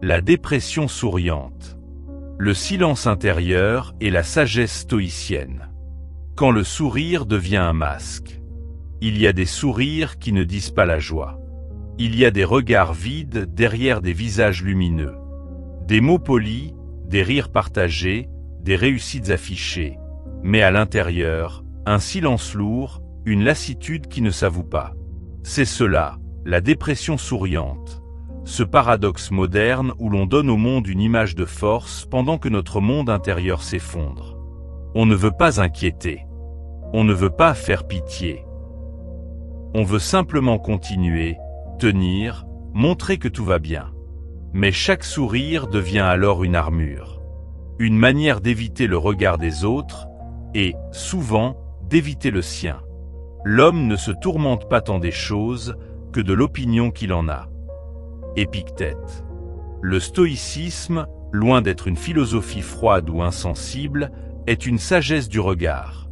La dépression souriante. Le silence intérieur et la sagesse stoïcienne. Quand le sourire devient un masque. Il y a des sourires qui ne disent pas la joie. Il y a des regards vides derrière des visages lumineux. Des mots polis, des rires partagés, des réussites affichées. Mais à l'intérieur, un silence lourd, une lassitude qui ne s'avoue pas. C'est cela, la dépression souriante. Ce paradoxe moderne où l'on donne au monde une image de force pendant que notre monde intérieur s'effondre. On ne veut pas inquiéter. On ne veut pas faire pitié. On veut simplement continuer, tenir, montrer que tout va bien. Mais chaque sourire devient alors une armure. Une manière d'éviter le regard des autres et, souvent, d'éviter le sien. L'homme ne se tourmente pas tant des choses que de l'opinion qu'il en a. Épictète. Le stoïcisme, loin d'être une philosophie froide ou insensible, est une sagesse du regard.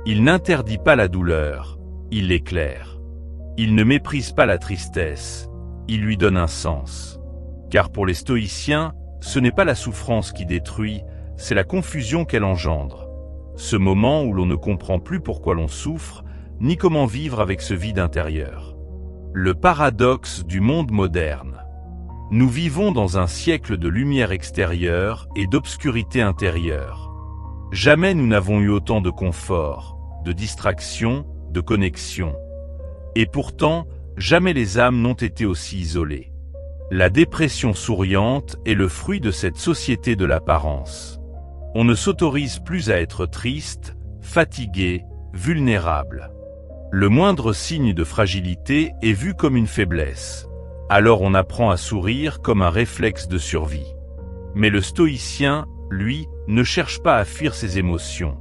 Il n'interdit pas la douleur, il l'éclaire. Il ne méprise pas la tristesse, il lui donne un sens. Car pour les stoïciens, ce n'est pas la souffrance qui détruit, c'est la confusion qu'elle engendre. Ce moment où l'on ne comprend plus pourquoi l'on souffre, ni comment vivre avec ce vide intérieur. Le paradoxe du monde moderne. Nous vivons dans un siècle de lumière extérieure et d'obscurité intérieure. Jamais nous n'avons eu autant de confort, de distraction, de connexion. Et pourtant, jamais les âmes n'ont été aussi isolées. La dépression souriante est le fruit de cette société de l'apparence. On ne s'autorise plus à être triste, fatigué, vulnérable. Le moindre signe de fragilité est vu comme une faiblesse. Alors on apprend à sourire comme un réflexe de survie. Mais le stoïcien, lui, ne cherche pas à fuir ses émotions.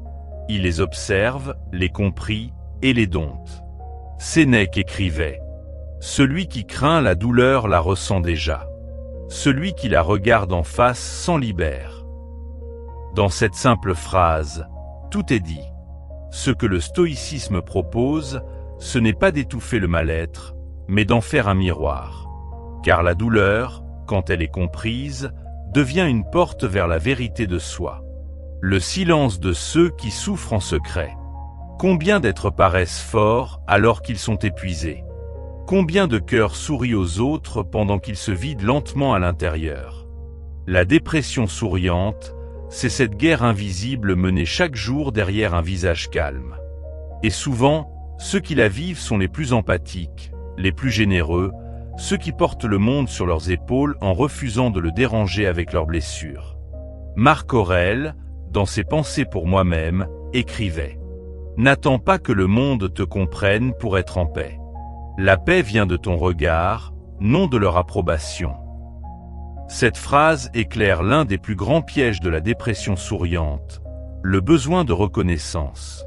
Il les observe, les comprit et les dompte. Sénèque écrivait « Celui qui craint la douleur la ressent déjà. Celui qui la regarde en face s'en libère. » Dans cette simple phrase, tout est dit. Ce que le stoïcisme propose, ce n'est pas d'étouffer le mal-être, mais d'en faire un miroir. Car la douleur, quand elle est comprise, devient une porte vers la vérité de soi. Le silence de ceux qui souffrent en secret. Combien d'êtres paraissent forts alors qu'ils sont épuisés? Combien de cœurs sourient aux autres pendant qu'ils se vident lentement à l'intérieur? La dépression souriante, c'est cette guerre invisible menée chaque jour derrière un visage calme. Et souvent, ceux qui la vivent sont les plus empathiques, les plus généreux, ceux qui portent le monde sur leurs épaules en refusant de le déranger avec leurs blessures. Marc Aurèle, dans ses Pensées pour moi-même, écrivait « N'attends pas que le monde te comprenne pour être en paix. La paix vient de ton regard, non de leur approbation. » Cette phrase éclaire l'un des plus grands pièges de la dépression souriante, le besoin de reconnaissance.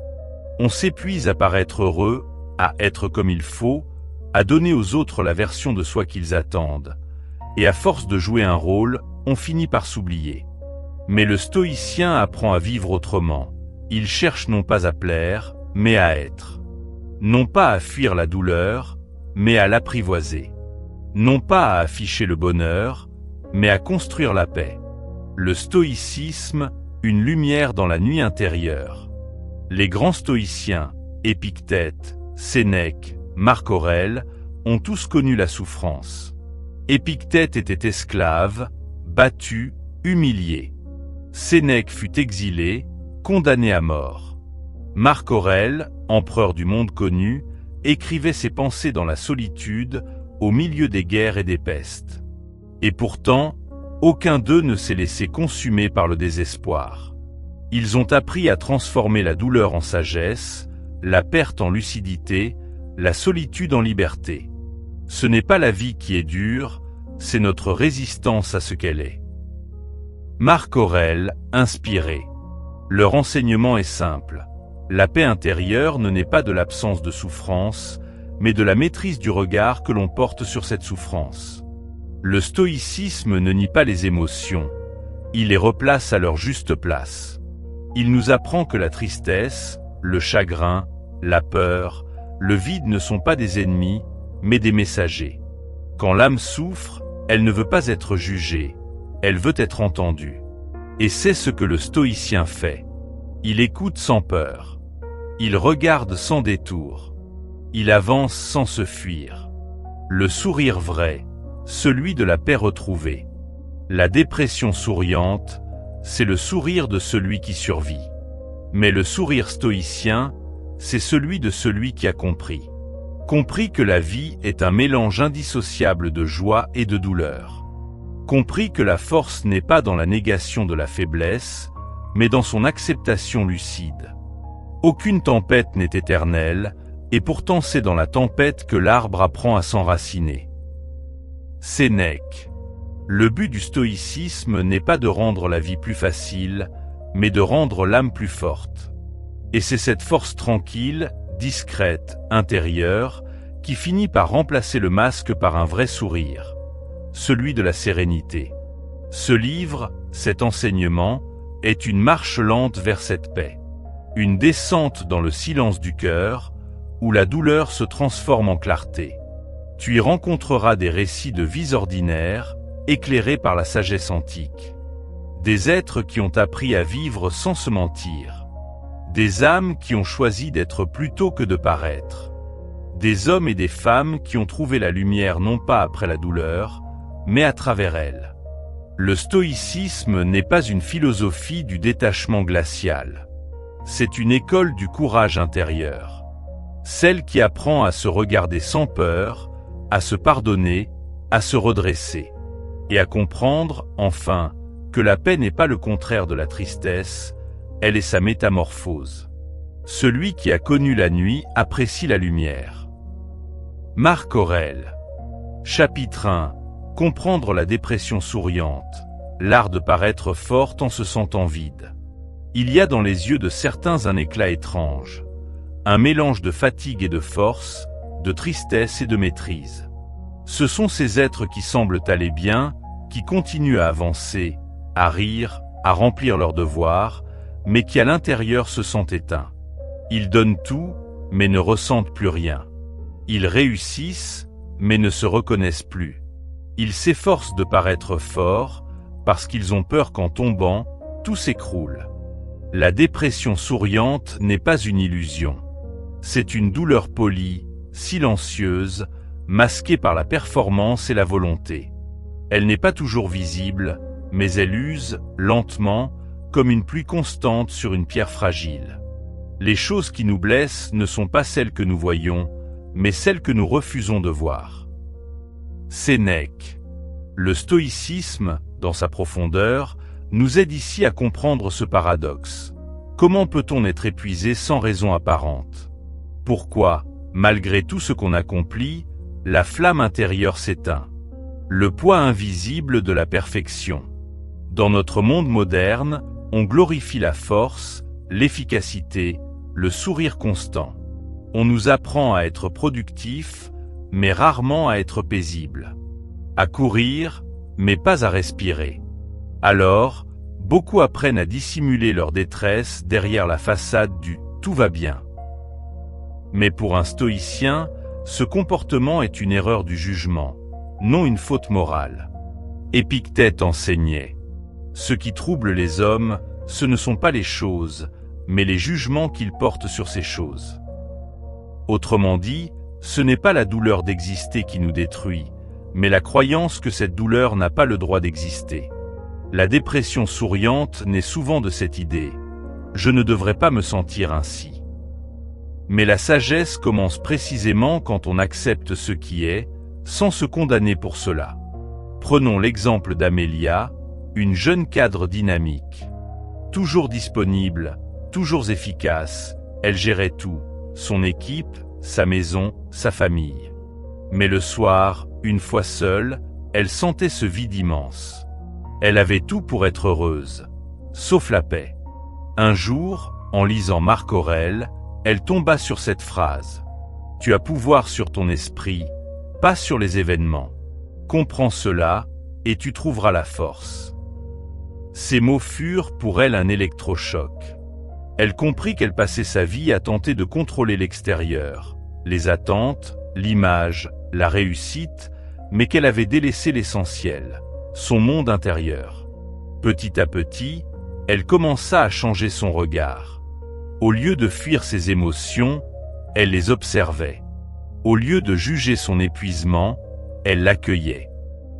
On s'épuise à paraître heureux, à être comme il faut, à donner aux autres la version de soi qu'ils attendent, et à force de jouer un rôle, on finit par s'oublier. Mais le stoïcien apprend à vivre autrement. Il cherche non pas à plaire, mais à être. Non pas à fuir la douleur, mais à l'apprivoiser. Non pas à afficher le bonheur, mais à construire la paix. Le stoïcisme, une lumière dans la nuit intérieure. Les grands stoïciens, Épictète, Sénèque, Marc Aurèle, ont tous connu la souffrance. Épictète était esclave, battu, humilié. Sénèque fut exilé, condamné à mort. Marc Aurèle, empereur du monde connu, écrivait ses pensées dans la solitude, au milieu des guerres et des pestes. Et pourtant, aucun d'eux ne s'est laissé consumer par le désespoir. Ils ont appris à transformer la douleur en sagesse, la perte en lucidité, la solitude en liberté. Ce n'est pas la vie qui est dure, c'est notre résistance à ce qu'elle est. Marc Aurèle, inspiré. Leur enseignement est simple. La paix intérieure ne naît pas de l'absence de souffrance, mais de la maîtrise du regard que l'on porte sur cette souffrance. Le stoïcisme ne nie pas les émotions, il les replace à leur juste place. Il nous apprend que la tristesse, le chagrin, la peur, le vide ne sont pas des ennemis, mais des messagers. Quand l'âme souffre, elle ne veut pas être jugée, elle veut être entendue. Et c'est ce que le stoïcien fait. Il écoute sans peur. Il regarde sans détour. Il avance sans se fuir. Le sourire vrai, celui de la paix retrouvée. La dépression souriante, c'est le sourire de celui qui survit. Mais le sourire stoïcien, c'est celui de celui qui a compris. Compris que la vie est un mélange indissociable de joie et de douleur. Compris que la force n'est pas dans la négation de la faiblesse, mais dans son acceptation lucide. Aucune tempête n'est éternelle, et pourtant c'est dans la tempête que l'arbre apprend à s'enraciner. Sénèque. Le but du stoïcisme n'est pas de rendre la vie plus facile, mais de rendre l'âme plus forte. Et c'est cette force tranquille, discrète, intérieure, qui finit par remplacer le masque par un vrai sourire, celui de la sérénité. Ce livre, cet enseignement, est une marche lente vers cette paix. Une descente dans le silence du cœur, où la douleur se transforme en clarté. Tu y rencontreras des récits de vies ordinaires, éclairés par la sagesse antique. Des êtres qui ont appris à vivre sans se mentir. Des âmes qui ont choisi d'être plutôt que de paraître. Des hommes et des femmes qui ont trouvé la lumière non pas après la douleur, mais à travers elle. Le stoïcisme n'est pas une philosophie du détachement glacial. C'est une école du courage intérieur. Celle qui apprend à se regarder sans peur, à se pardonner, à se redresser. Et à comprendre, enfin, que la paix n'est pas le contraire de la tristesse, elle est sa métamorphose. Celui qui a connu la nuit apprécie la lumière. Marc Aurèle. Chapitre 1. Comprendre la dépression souriante, l'art de paraître forte en se sentant vide. Il y a dans les yeux de certains un éclat étrange, un mélange de fatigue et de force, de tristesse et de maîtrise. Ce sont ces êtres qui semblent aller bien, qui continuent à avancer, à rire, à remplir leurs devoirs, mais qui à l'intérieur se sentent éteints. Ils donnent tout, mais ne ressentent plus rien. Ils réussissent, mais ne se reconnaissent plus. Ils s'efforcent de paraître forts, parce qu'ils ont peur qu'en tombant, tout s'écroule. La dépression souriante n'est pas une illusion. C'est une douleur polie, silencieuse, masquée par la performance et la volonté. Elle n'est pas toujours visible, mais elle use, lentement, comme une pluie constante sur une pierre fragile. Les choses qui nous blessent ne sont pas celles que nous voyons, mais celles que nous refusons de voir. Sénèque. Le stoïcisme, dans sa profondeur, nous aide ici à comprendre ce paradoxe. Comment peut-on être épuisé sans raison apparente? Pourquoi, malgré tout ce qu'on accomplit, la flamme intérieure s'éteint? Le poids invisible de la perfection. Dans notre monde moderne, on glorifie la force, l'efficacité, le sourire constant. On nous apprend à être productif, mais rarement à être paisible. À courir, mais pas à respirer. Alors, beaucoup apprennent à dissimuler leur détresse derrière la façade du « tout va bien ». Mais pour un stoïcien, ce comportement est une erreur du jugement, non une faute morale. Épictète enseignait. Ce qui trouble les hommes, ce ne sont pas les choses, mais les jugements qu'ils portent sur ces choses. Autrement dit, ce n'est pas la douleur d'exister qui nous détruit, mais la croyance que cette douleur n'a pas le droit d'exister. La dépression souriante naît souvent de cette idée « je ne devrais pas me sentir ainsi ». Mais la sagesse commence précisément quand on accepte ce qui est, sans se condamner pour cela. Prenons l'exemple d'Amélia, une jeune cadre dynamique. Toujours disponible, toujours efficace, elle gérait tout, son équipe, sa maison, sa famille. Mais le soir, une fois seule, elle sentait ce vide immense. Elle avait tout pour être heureuse, sauf la paix. Un jour, en lisant Marc Aurèle, elle tomba sur cette phrase. « Tu as pouvoir sur ton esprit, pas sur les événements. Comprends cela, et tu trouveras la force. » Ces mots furent pour elle un électrochoc. Elle comprit qu'elle passait sa vie à tenter de contrôler l'extérieur, les attentes, l'image, la réussite, mais qu'elle avait délaissé l'essentiel, son monde intérieur. Petit à petit, elle commença à changer son regard. Au lieu de fuir ses émotions, elle les observait. Au lieu de juger son épuisement, elle l'accueillait.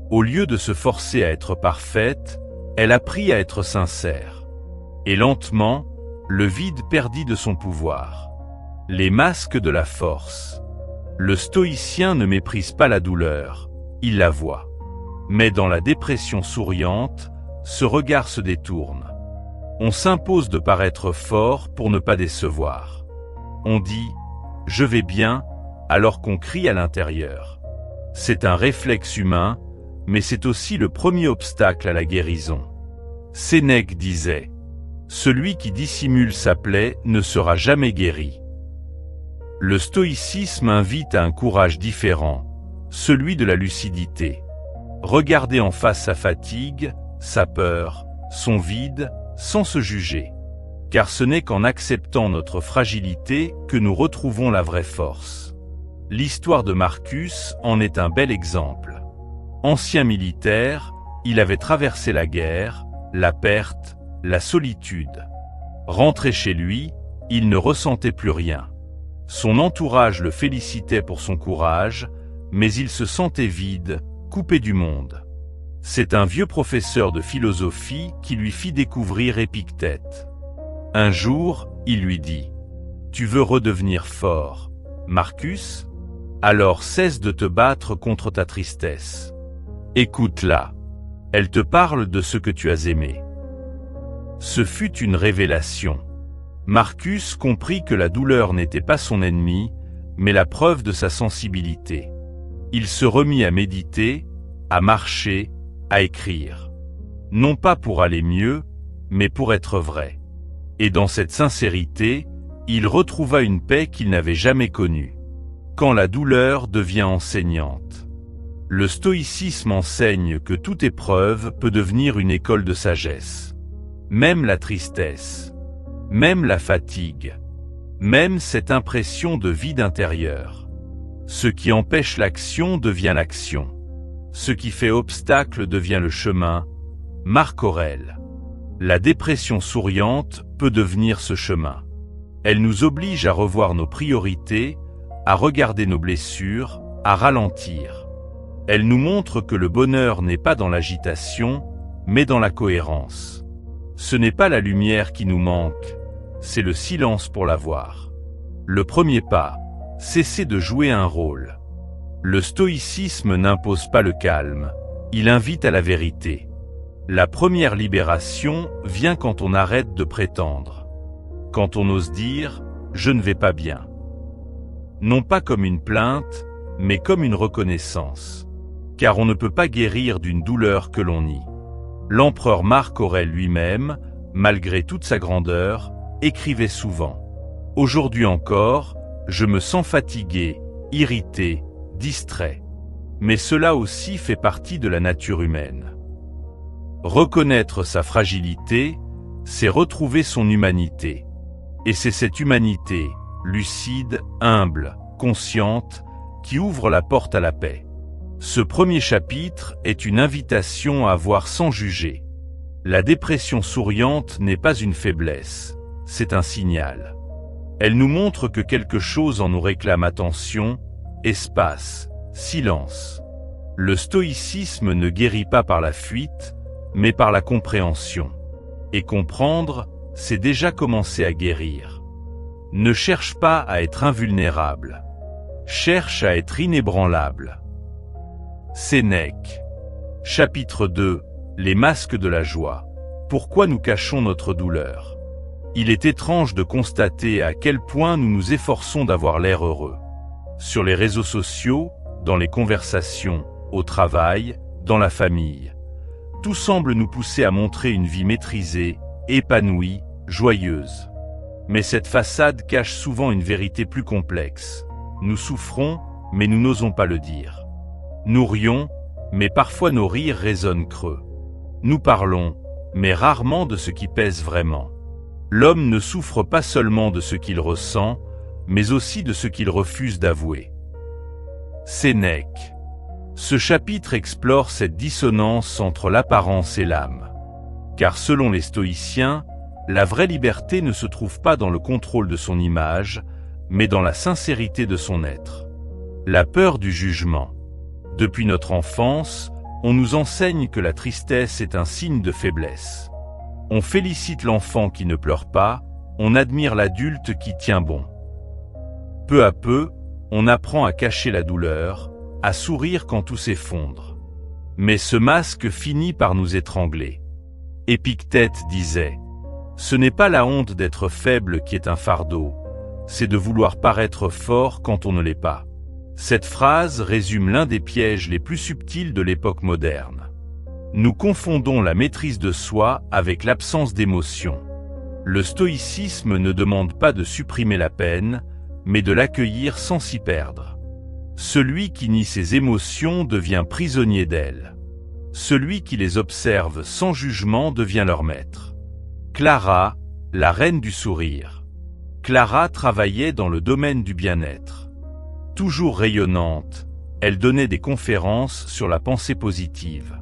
Au lieu de se forcer à être parfaite, elle apprit à être sincère. Et lentement, le vide perdit de son pouvoir. Les masques de la force. Le stoïcien ne méprise pas la douleur, il la voit. Mais dans la dépression souriante, ce regard se détourne. On s'impose de paraître fort pour ne pas décevoir. On dit « je vais bien » alors qu'on crie à l'intérieur. C'est un réflexe humain, mais c'est aussi le premier obstacle à la guérison. Sénèque disait « celui qui dissimule sa plaie ne sera jamais guéri ». Le stoïcisme invite à un courage différent, celui de la lucidité. Regarder en face sa fatigue, sa peur, son vide, sans se juger. Car ce n'est qu'en acceptant notre fragilité que nous retrouvons la vraie force. L'histoire de Marcus en est un bel exemple. Ancien militaire, il avait traversé la guerre, la perte, la solitude. Rentré chez lui, il ne ressentait plus rien. Son entourage le félicitait pour son courage, mais il se sentait vide, coupé du monde. C'est un vieux professeur de philosophie qui lui fit découvrir Épictète. Un jour, il lui dit « Tu veux redevenir fort, Marcus ? Alors cesse de te battre contre ta tristesse. Écoute-la. Elle te parle de ce que tu as aimé. » Ce fut une révélation. Marcus comprit que la douleur n'était pas son ennemi, mais la preuve de sa sensibilité. Il se remit à méditer, à marcher, à écrire. Non pas pour aller mieux, mais pour être vrai. Et dans cette sincérité, il retrouva une paix qu'il n'avait jamais connue. Quand la douleur devient enseignante. Le stoïcisme enseigne que toute épreuve peut devenir une école de sagesse. Même la tristesse. Même la fatigue. Même cette impression de vide intérieur. Ce qui empêche l'action devient l'action. Ce qui fait obstacle devient le chemin. Marc Aurèle. La dépression souriante peut devenir ce chemin. Elle nous oblige à revoir nos priorités, à regarder nos blessures, à ralentir. Elle nous montre que le bonheur n'est pas dans l'agitation, mais dans la cohérence. Ce n'est pas la lumière qui nous manque, c'est le silence pour la voir. Le premier pas, cesser de jouer un rôle. Le stoïcisme n'impose pas le calme, il invite à la vérité. La première libération vient quand on arrête de prétendre. Quand on ose dire « je ne vais pas bien ». Non pas comme une plainte, mais comme une reconnaissance. Car on ne peut pas guérir d'une douleur que l'on nie. L'empereur Marc Aurèle lui-même, malgré toute sa grandeur, écrivait souvent « Aujourd'hui encore, je me sens fatigué, irrité, distrait. » Mais cela aussi fait partie de la nature humaine. Reconnaître sa fragilité, c'est retrouver son humanité. Et c'est cette humanité, lucide, humble, consciente, qui ouvre la porte à la paix. Ce premier chapitre est une invitation à voir sans juger. La dépression souriante n'est pas une faiblesse, c'est un signal. Elle nous montre que quelque chose en nous réclame attention, espace, silence. Le stoïcisme ne guérit pas par la fuite, mais par la compréhension. Et comprendre, c'est déjà commencer à guérir. Ne cherche pas à être invulnérable. Cherche à être inébranlable. Sénèque. Chapitre 2. Les masques de la joie. Pourquoi nous cachons notre douleur? Il est étrange de constater à quel point nous nous efforçons d'avoir l'air heureux. Sur les réseaux sociaux, dans les conversations, au travail, dans la famille. Tout semble nous pousser à montrer une vie maîtrisée, épanouie, joyeuse. Mais cette façade cache souvent une vérité plus complexe. Nous souffrons, mais nous n'osons pas le dire. Nous rions, mais parfois nos rires résonnent creux. Nous parlons, mais rarement de ce qui pèse vraiment. L'homme ne souffre pas seulement de ce qu'il ressent, mais aussi de ce qu'il refuse d'avouer. Sénèque. Ce chapitre explore cette dissonance entre l'apparence et l'âme. Car selon les stoïciens, la vraie liberté ne se trouve pas dans le contrôle de son image, mais dans la sincérité de son être. La peur du jugement. Depuis notre enfance, on nous enseigne que la tristesse est un signe de faiblesse. On félicite l'enfant qui ne pleure pas, on admire l'adulte qui tient bon. Peu à peu, on apprend à cacher la douleur, à sourire quand tout s'effondre. Mais ce masque finit par nous étrangler. Épictète disait « Ce n'est pas la honte d'être faible qui est un fardeau, c'est de vouloir paraître fort quand on ne l'est pas. » Cette phrase résume l'un des pièges les plus subtils de l'époque moderne. Nous confondons la maîtrise de soi avec l'absence d'émotion. Le stoïcisme ne demande pas de supprimer la peine, mais de l'accueillir sans s'y perdre. Celui qui nie ses émotions devient prisonnier d'elles. Celui qui les observe sans jugement devient leur maître. Clara, la reine du sourire. Clara travaillait dans le domaine du bien-être. Toujours rayonnante, elle donnait des conférences sur la pensée positive.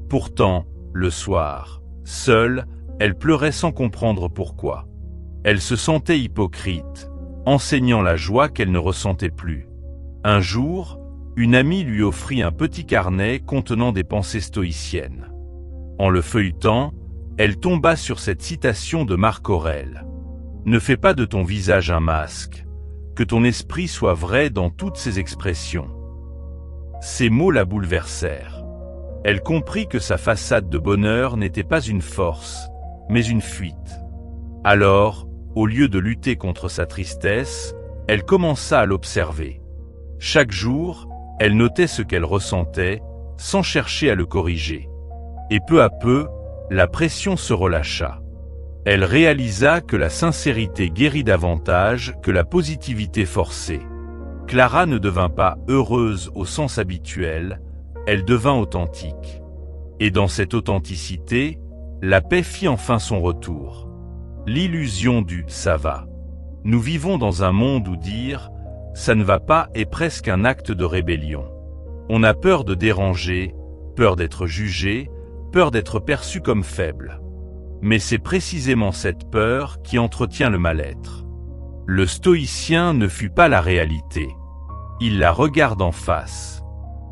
Pourtant, le soir, seule, elle pleurait sans comprendre pourquoi. Elle se sentait hypocrite, enseignant la joie qu'elle ne ressentait plus. Un jour, une amie lui offrit un petit carnet contenant des pensées stoïciennes. En le feuilletant, elle tomba sur cette citation de Marc Aurèle. « Ne fais pas de ton visage un masque, que ton esprit soit vrai dans toutes ses expressions. » Ces mots la bouleversèrent. Elle comprit que sa façade de bonheur n'était pas une force, mais une fuite. Alors, au lieu de lutter contre sa tristesse, elle commença à l'observer. Chaque jour, elle notait ce qu'elle ressentait, sans chercher à le corriger. Et peu à peu, la pression se relâcha. Elle réalisa que la sincérité guérit davantage que la positivité forcée. Clara ne devint pas heureuse au sens habituel, elle devint authentique. Et dans cette authenticité, la paix fit enfin son retour. L'illusion du « ça va ». Nous vivons dans un monde où dire « ça ne va pas » est presque un acte de rébellion. On a peur de déranger, peur d'être jugé, peur d'être perçu comme faible. Mais c'est précisément cette peur qui entretient le mal-être. Le stoïcien ne fuit pas la réalité. Il la regarde en face.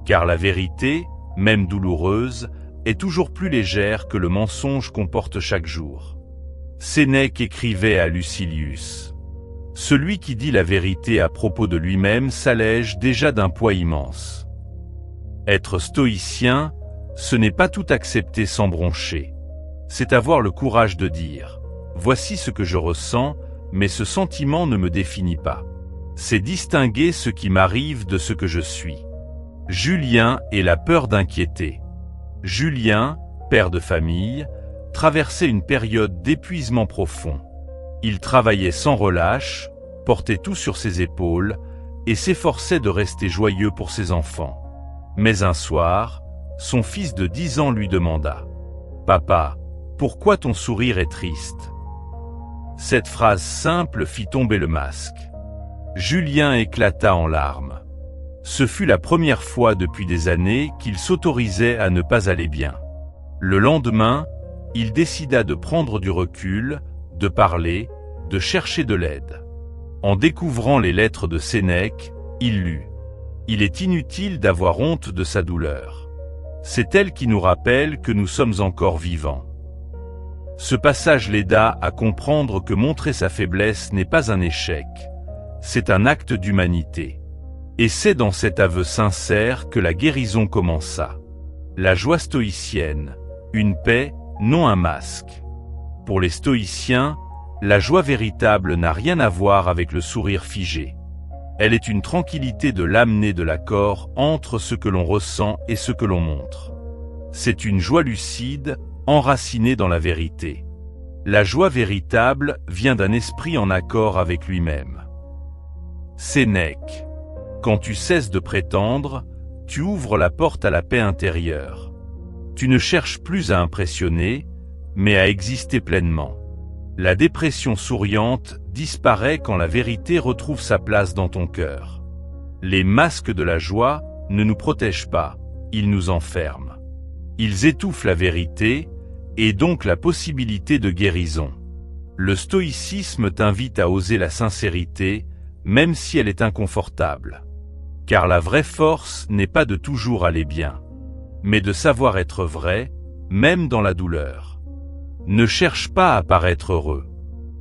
Car la vérité, même douloureuse, est toujours plus légère que le mensonge qu'on porte chaque jour. Sénèque écrivait à Lucilius. Celui qui dit la vérité à propos de lui-même s'allège déjà d'un poids immense. Être stoïcien, ce n'est pas tout accepter sans broncher. C'est avoir le courage de dire « Voici ce que je ressens, mais ce sentiment ne me définit pas. » C'est distinguer ce qui m'arrive de ce que je suis. Julien et la peur d'inquiéter. Julien, père de famille, traversait une période d'épuisement profond. Il travaillait sans relâche, portait tout sur ses épaules et s'efforçait de rester joyeux pour ses enfants. Mais un soir, son fils de 10 ans lui demanda « Papa, pourquoi ton sourire est triste ?» Cette phrase simple fit tomber le masque. Julien éclata en larmes. Ce fut la première fois depuis des années qu'il s'autorisait à ne pas aller bien. Le lendemain, il décida de prendre du recul, de parler, de chercher de l'aide. En découvrant les lettres de Sénèque, il lut « Il est inutile d'avoir honte de sa douleur. C'est elle qui nous rappelle que nous sommes encore vivants. » Ce passage l'aida à comprendre que montrer sa faiblesse n'est pas un échec, c'est un acte d'humanité. Et c'est dans cet aveu sincère que la guérison commença. La joie stoïcienne, une paix, non un masque. Pour les stoïciens, la joie véritable n'a rien à voir avec le sourire figé. Elle est une tranquillité de l'âme née de l'accord entre ce que l'on ressent et ce que l'on montre. C'est une joie lucide, enracinée dans la vérité. La joie véritable vient d'un esprit en accord avec lui-même. Sénèque. Quand tu cesses de prétendre, tu ouvres la porte à la paix intérieure. Tu ne cherches plus à impressionner, mais à exister pleinement. La dépression souriante disparaît quand la vérité retrouve sa place dans ton cœur. Les masques de la joie ne nous protègent pas, ils nous enferment. Ils étouffent la vérité, et donc la possibilité de guérison. Le stoïcisme t'invite à oser la sincérité, même si elle est inconfortable. Car la vraie force n'est pas de toujours aller bien, mais de savoir être vrai, même dans la douleur. Ne cherche pas à paraître heureux.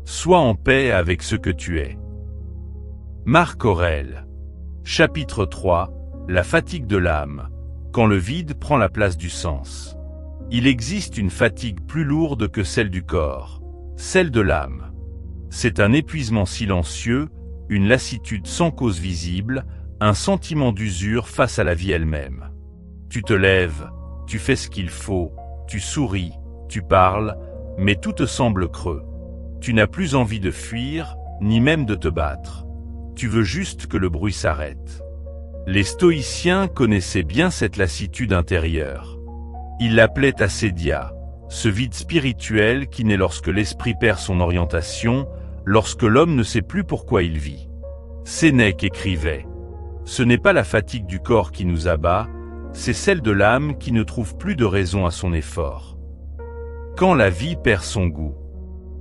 Sois en paix avec ce que tu es. Marc Aurèle. Chapitre 3. La fatigue de l'âme, quand le vide prend la place du sens. Il existe une fatigue plus lourde que celle du corps, celle de l'âme. C'est un épuisement silencieux, une lassitude sans cause visible, un sentiment d'usure face à la vie elle-même. Tu te lèves, tu fais ce qu'il faut, tu souris, tu parles, mais tout te semble creux. Tu n'as plus envie de fuir, ni même de te battre. Tu veux juste que le bruit s'arrête. Les stoïciens connaissaient bien cette lassitude intérieure. Ils l'appelaient assédia, ce vide spirituel qui naît lorsque l'esprit perd son orientation, lorsque l'homme ne sait plus pourquoi il vit. Sénèque écrivait « Ce n'est pas la fatigue du corps qui nous abat, c'est celle de l'âme qui ne trouve plus de raison à son effort. » Quand la vie perd son goût,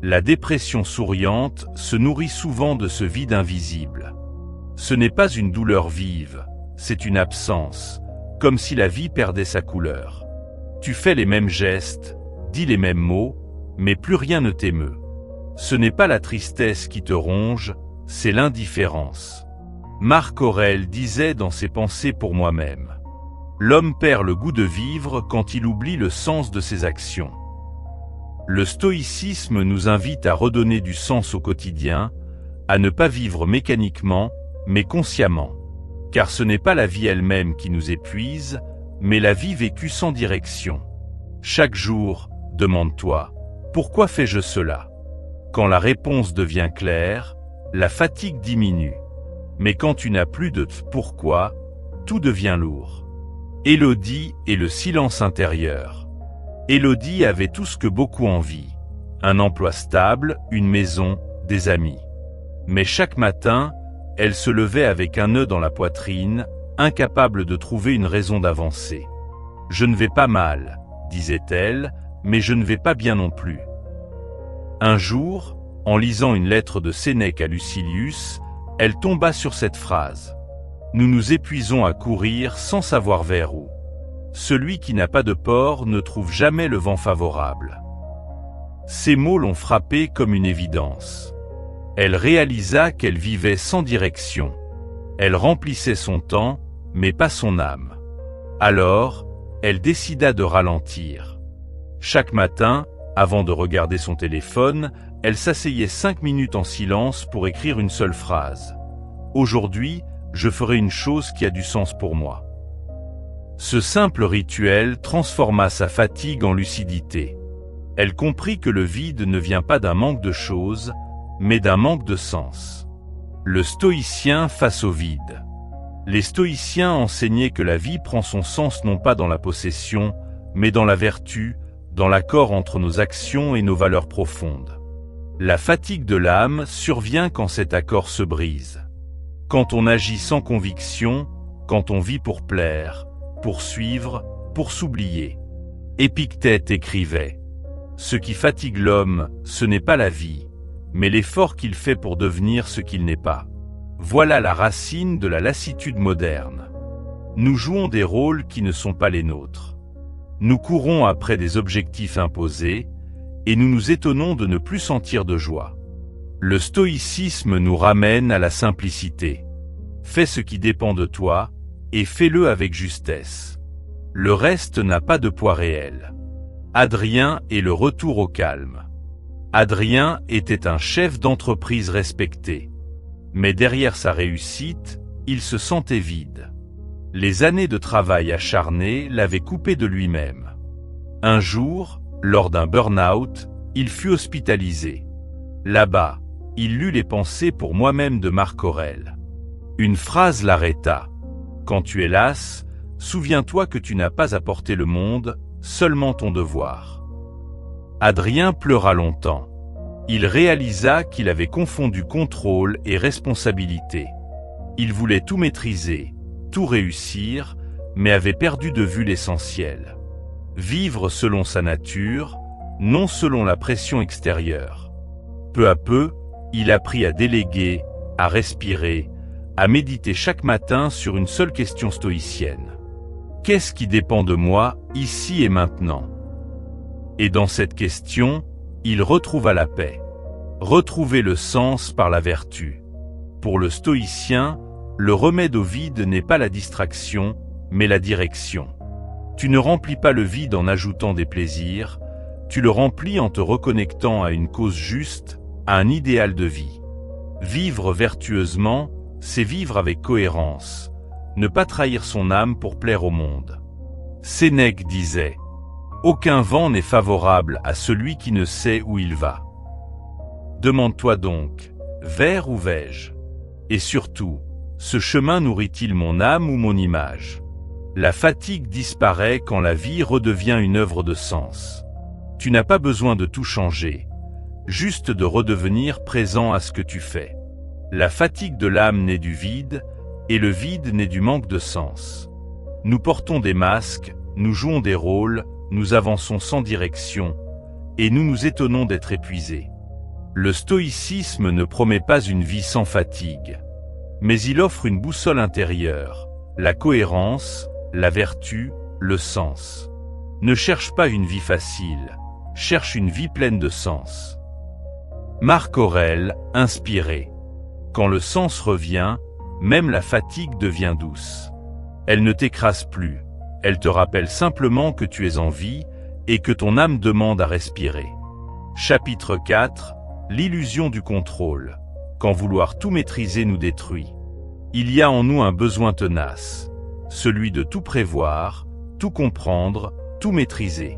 la dépression souriante se nourrit souvent de ce vide invisible. Ce n'est pas une douleur vive, c'est une absence, comme si la vie perdait sa couleur. Tu fais les mêmes gestes, dis les mêmes mots, mais plus rien ne t'émeut. Ce n'est pas la tristesse qui te ronge, c'est l'indifférence. Marc Aurèle disait dans ses Pensées pour moi-même : l'homme perd le goût de vivre quand il oublie le sens de ses actions. Le stoïcisme nous invite à redonner du sens au quotidien, à ne pas vivre mécaniquement, mais consciemment. Car ce n'est pas la vie elle-même qui nous épuise, mais la vie vécue sans direction. Chaque jour, demande-toi, pourquoi fais-je cela ? Quand la réponse devient claire, la fatigue diminue. Mais quand tu n'as plus de pourquoi, tout devient lourd. Élodie et le silence intérieur. Élodie avait tout ce que beaucoup envient. Un emploi stable, une maison, des amis. Mais chaque matin, elle se levait avec un nœud dans la poitrine, incapable de trouver une raison d'avancer. « Je ne vais pas mal, » disait-elle, « mais je ne vais pas bien non plus. » Un jour, en lisant une lettre de Sénèque à Lucilius, elle tomba sur cette phrase. « Nous nous épuisons à courir sans savoir vers où. Celui qui n'a pas de port ne trouve jamais le vent favorable. » Ces mots l'ont frappée comme une évidence. Elle réalisa qu'elle vivait sans direction. Elle remplissait son temps, mais pas son âme. Alors, elle décida de ralentir. Chaque matin, avant de regarder son téléphone, elle s'asseyait 5 minutes en silence pour écrire une seule phrase. « Aujourd'hui, je ferai une chose qui a du sens pour moi. » Ce simple rituel transforma sa fatigue en lucidité. Elle comprit que le vide ne vient pas d'un manque de choses, mais d'un manque de sens. Le stoïcien face au vide. Les stoïciens enseignaient que la vie prend son sens non pas dans la possession, mais dans la vertu, dans l'accord entre nos actions et nos valeurs profondes. La fatigue de l'âme survient quand cet accord se brise. Quand on agit sans conviction, quand on vit pour plaire, pour suivre, pour s'oublier. Épictète écrivait : « Ce qui fatigue l'homme, ce n'est pas la vie, mais l'effort qu'il fait pour devenir ce qu'il n'est pas. » Voilà la racine de la lassitude moderne. Nous jouons des rôles qui ne sont pas les nôtres. Nous courons après des objectifs imposés, et nous nous étonnons de ne plus sentir de joie. Le stoïcisme nous ramène à la simplicité. Fais ce qui dépend de toi, et fais-le avec justesse. Le reste n'a pas de poids réel. Adrien est le retour au calme. Adrien était un chef d'entreprise respecté. Mais derrière sa réussite, il se sentait vide. Les années de travail acharné l'avaient coupé de lui-même. Un jour, lors d'un burn-out, il fut hospitalisé. Là-bas, il lut les Pensées pour moi-même de Marc Aurèle. Une phrase l'arrêta. « Quand tu es lasse, souviens-toi que tu n'as pas apporté le monde, seulement ton devoir. » Adrien pleura longtemps. Il réalisa qu'il avait confondu contrôle et responsabilité. Il voulait tout maîtriser, tout réussir, mais avait perdu de vue l'essentiel. Vivre selon sa nature, non selon la pression extérieure. Peu à peu, il apprit à déléguer, à respirer, à méditer chaque matin sur une seule question stoïcienne. Qu'est-ce qui dépend de moi, ici et maintenant? Et dans cette question, il retrouva la paix. Retrouver le sens par la vertu. Pour le stoïcien, le remède au vide n'est pas la distraction, mais la direction. Tu ne remplis pas le vide en ajoutant des plaisirs, tu le remplis en te reconnectant à une cause juste, à un idéal de vie. Vivre vertueusement, c'est vivre avec cohérence, ne pas trahir son âme pour plaire au monde. Sénèque disait « Aucun vent n'est favorable à celui qui ne sait où il va ». Demande-toi donc, vers où vais-je? Et surtout, ce chemin nourrit-il mon âme ou mon image? La fatigue disparaît quand la vie redevient une œuvre de sens. Tu n'as pas besoin de tout changer, juste de redevenir présent à ce que tu fais. La fatigue de l'âme naît du vide, et le vide naît du manque de sens. Nous portons des masques, nous jouons des rôles, nous avançons sans direction, et nous nous étonnons d'être épuisés. Le stoïcisme ne promet pas une vie sans fatigue, mais il offre une boussole intérieure, la cohérence, la vertu, le sens. Ne cherche pas une vie facile, cherche une vie pleine de sens. Marc Aurèle, inspiré. Quand le sens revient, même la fatigue devient douce. Elle ne t'écrase plus, elle te rappelle simplement que tu es en vie et que ton âme demande à respirer. Chapitre 4. L'illusion du contrôle. Quand vouloir tout maîtriser nous détruit. Il y a en nous un besoin tenace, celui de tout prévoir, tout comprendre, tout maîtriser.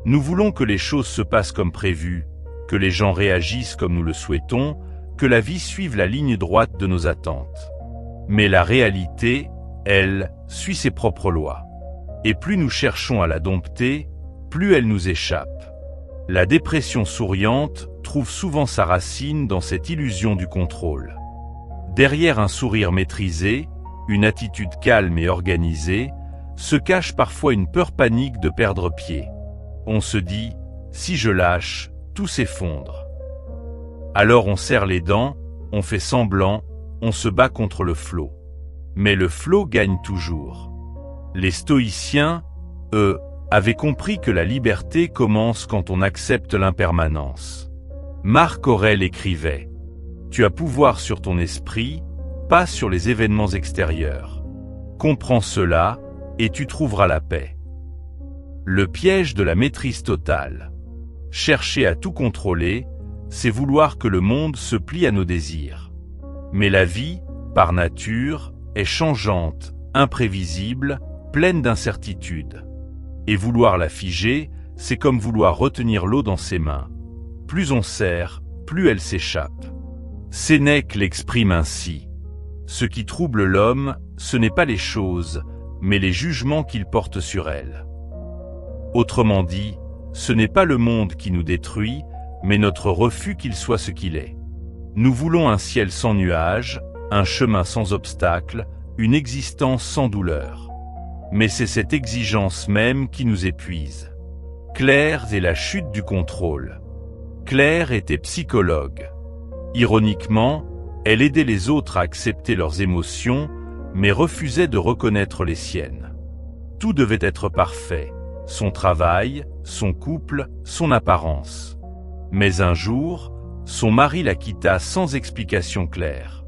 Nous voulons que les choses se passent comme prévu, que les gens réagissent comme nous le souhaitons, que la vie suive la ligne droite de nos attentes. Mais la réalité, elle, suit ses propres lois. Et plus nous cherchons à la dompter, plus elle nous échappe. La dépression souriante trouve souvent sa racine dans cette illusion du contrôle. Derrière un sourire maîtrisé, une attitude calme et organisée, se cache parfois une peur panique de perdre pied. On se dit, si je lâche, tout s'effondre. Alors on serre les dents, on fait semblant, on se bat contre le flot. Mais le flot gagne toujours. Les stoïciens, eux, avaient compris que la liberté commence quand on accepte l'impermanence. Marc Aurèle écrivait « Tu as pouvoir sur ton esprit, pas sur les événements extérieurs. Comprends cela, et tu trouveras la paix. » Le piège de la maîtrise totale. Chercher à tout contrôler, c'est vouloir que le monde se plie à nos désirs. Mais la vie, par nature, est changeante, imprévisible, pleine d'incertitudes. Et vouloir la figer, c'est comme vouloir retenir l'eau dans ses mains. Plus on serre, plus elle s'échappe. Sénèque l'exprime ainsi. Ce qui trouble l'homme, ce n'est pas les choses, mais les jugements qu'il porte sur elles. Autrement dit, ce n'est pas le monde qui nous détruit, mais notre refus qu'il soit ce qu'il est. Nous voulons un ciel sans nuages, un chemin sans obstacles, une existence sans douleur. Mais c'est cette exigence même qui nous épuise. Claire est la chute du contrôle. Claire était psychologue. Ironiquement, elle aidait les autres à accepter leurs émotions, mais refusait de reconnaître les siennes. Tout devait être parfait, son travail, son couple, son apparence. Mais un jour, son mari la quitta sans explication claire.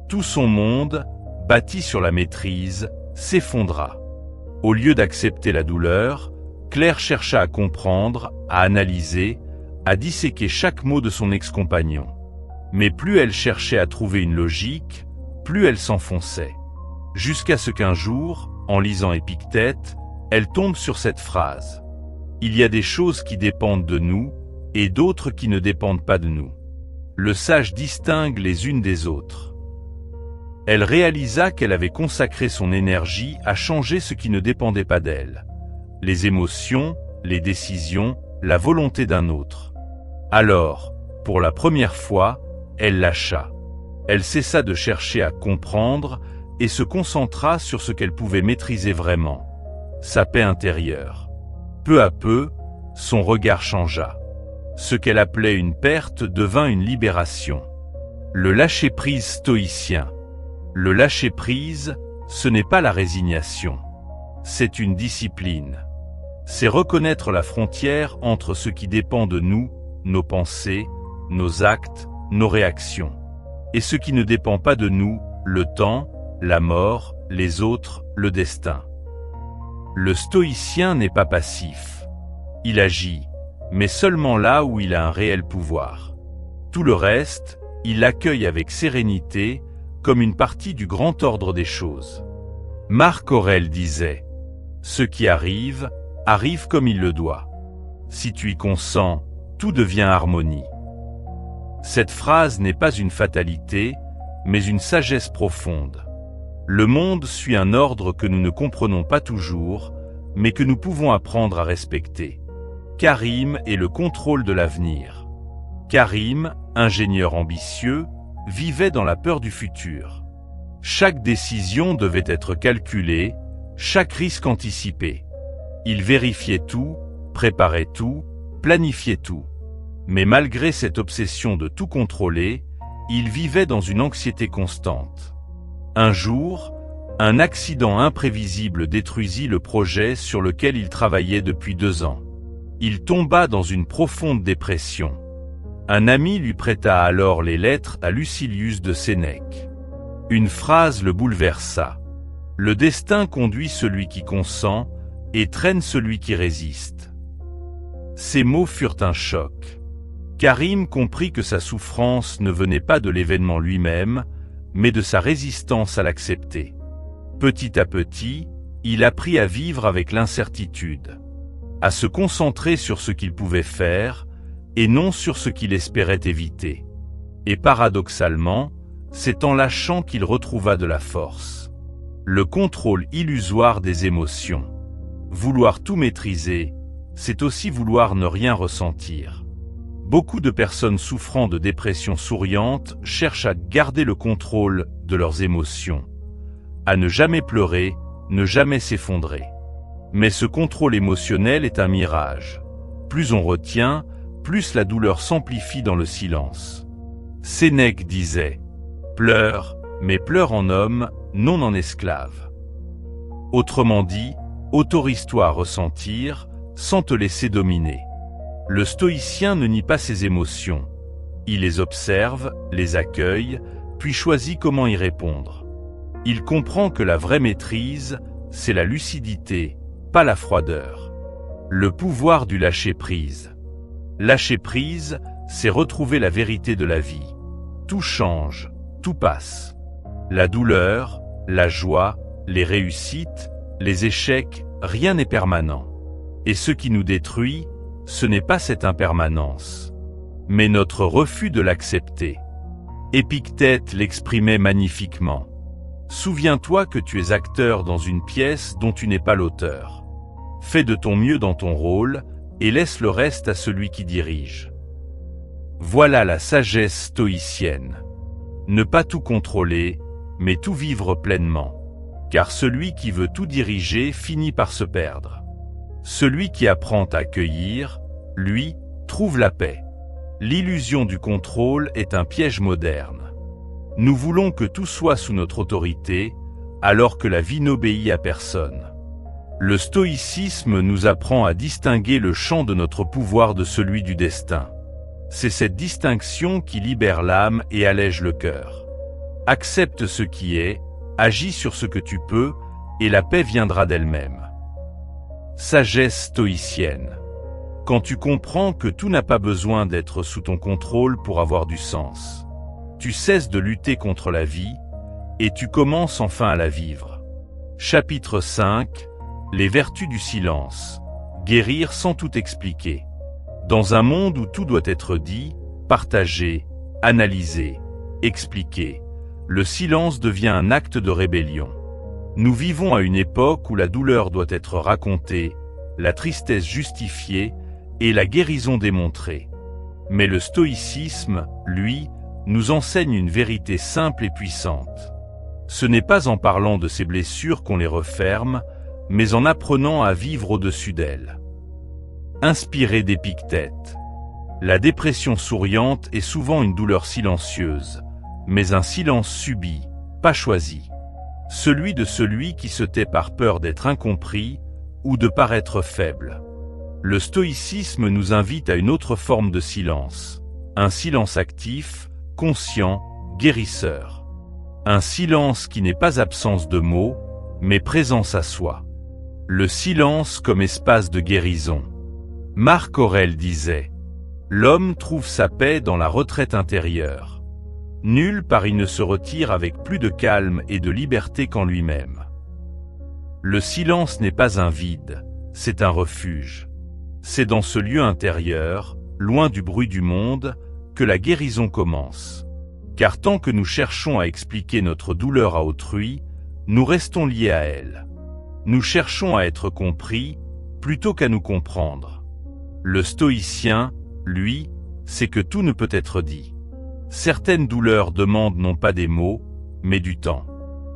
Tout son monde, bâti sur la maîtrise, s'effondra. Au lieu d'accepter la douleur, Claire chercha à comprendre, à analyser, à disséquer chaque mot de son ex-compagnon. Mais plus elle cherchait à trouver une logique, plus elle s'enfonçait. Jusqu'à ce qu'un jour, en lisant Épictète, elle tombe sur cette phrase. Il y a des choses qui dépendent de nous, et d'autres qui ne dépendent pas de nous. Le sage distingue les unes des autres. Elle réalisa qu'elle avait consacré son énergie à changer ce qui ne dépendait pas d'elle. Les émotions, les décisions, la volonté d'un autre. Alors, pour la première fois, elle lâcha. Elle cessa de chercher à comprendre et se concentra sur ce qu'elle pouvait maîtriser vraiment, sa paix intérieure. Peu à peu, son regard changea. Ce qu'elle appelait une perte devint une libération. Le lâcher-prise stoïcien. Le lâcher-prise, ce n'est pas la résignation. C'est une discipline. C'est reconnaître la frontière entre ce qui dépend de nous, nos pensées, nos actes, nos réactions, et ce qui ne dépend pas de nous, le temps, la mort, les autres, le destin. Le stoïcien n'est pas passif. Il agit, mais seulement là où il a un réel pouvoir. Tout le reste, il l'accueille avec sérénité, comme une partie du grand ordre des choses. Marc Aurèle disait « Ce qui arrive, arrive comme il le doit. Si tu y consens, tout devient harmonie. » Cette phrase n'est pas une fatalité, mais une sagesse profonde. Le monde suit un ordre que nous ne comprenons pas toujours, mais que nous pouvons apprendre à respecter. Karim est le contrôle de l'avenir. Karim, ingénieur ambitieux, vivait dans la peur du futur. Chaque décision devait être calculée, chaque risque anticipé. Il vérifiait tout, préparait tout, planifiait tout. Mais malgré cette obsession de tout contrôler, il vivait dans une anxiété constante. Un jour, un accident imprévisible détruisit le projet sur lequel il travaillait depuis 2 ans. Il tomba dans une profonde dépression. Un ami lui prêta alors les lettres à Lucilius de Sénèque. Une phrase le bouleversa. « Le destin conduit celui qui consent et traîne celui qui résiste. » Ces mots furent un choc. Karim comprit que sa souffrance ne venait pas de l'événement lui-même, mais de sa résistance à l'accepter. Petit à petit, il apprit à vivre avec l'incertitude, à se concentrer sur ce qu'il pouvait faire et non sur ce qu'il espérait éviter. Et paradoxalement, c'est en lâchant qu'il retrouva de la force. Le contrôle illusoire des émotions. Vouloir tout maîtriser, c'est aussi vouloir ne rien ressentir. Beaucoup de personnes souffrant de dépression souriante cherchent à garder le contrôle de leurs émotions, à ne jamais pleurer, ne jamais s'effondrer. Mais ce contrôle émotionnel est un mirage. Plus on retient, plus la douleur s'amplifie dans le silence. Sénèque disait « Pleure, mais pleure en homme, non en esclave. » Autrement dit, autorise-toi à ressentir, sans te laisser dominer. Le stoïcien ne nie pas ses émotions. Il les observe, les accueille, puis choisit comment y répondre. Il comprend que la vraie maîtrise, c'est la lucidité, pas la froideur. Le pouvoir du lâcher-prise. Lâcher-prise, c'est retrouver la vérité de la vie. Tout change, tout passe. La douleur, la joie, les réussites, les échecs, rien n'est permanent. Et ce qui nous détruit, ce n'est pas cette impermanence, mais notre refus de l'accepter. Épictète l'exprimait magnifiquement. Souviens-toi que tu es acteur dans une pièce dont tu n'es pas l'auteur. Fais de ton mieux dans ton rôle et laisse le reste à celui qui dirige. Voilà la sagesse stoïcienne. Ne pas tout contrôler, mais tout vivre pleinement. Car celui qui veut tout diriger finit par se perdre. Celui qui apprend à accueillir, lui, trouve la paix. L'illusion du contrôle est un piège moderne. Nous voulons que tout soit sous notre autorité, alors que la vie n'obéit à personne. Le stoïcisme nous apprend à distinguer le champ de notre pouvoir de celui du destin. C'est cette distinction qui libère l'âme et allège le cœur. Accepte ce qui est, agis sur ce que tu peux, et la paix viendra d'elle-même. Sagesse stoïcienne. Quand tu comprends que tout n'a pas besoin d'être sous ton contrôle pour avoir du sens, tu cesses de lutter contre la vie, et tu commences enfin à la vivre. Chapitre 5. Les vertus du silence. Guérir sans tout expliquer. Dans un monde où tout doit être dit, partagé, analysé, expliqué, le silence devient un acte de rébellion. Nous vivons à une époque où la douleur doit être racontée, la tristesse justifiée et la guérison démontrée. Mais le stoïcisme, lui, nous enseigne une vérité simple et puissante. Ce n'est pas en parlant de ces blessures qu'on les referme, mais en apprenant à vivre au-dessus d'elles. Inspiré d'Épictète. La dépression souriante est souvent une douleur silencieuse, mais un silence subi, pas choisi. Celui de celui qui se tait par peur d'être incompris ou de paraître faible. Le stoïcisme nous invite à une autre forme de silence. Un silence actif, conscient, guérisseur. Un silence qui n'est pas absence de mots, mais présence à soi. Le silence comme espace de guérison. Marc Aurèle disait « L'homme trouve sa paix dans la retraite intérieure. Nulle part il ne se retire avec plus de calme et de liberté qu'en lui-même. » Le silence n'est pas un vide, c'est un refuge. C'est dans ce lieu intérieur, loin du bruit du monde, que la guérison commence. Car tant que nous cherchons à expliquer notre douleur à autrui, nous restons liés à elle. Nous cherchons à être compris, plutôt qu'à nous comprendre. Le stoïcien, lui, sait que tout ne peut être dit. Certaines douleurs demandent non pas des mots, mais du temps.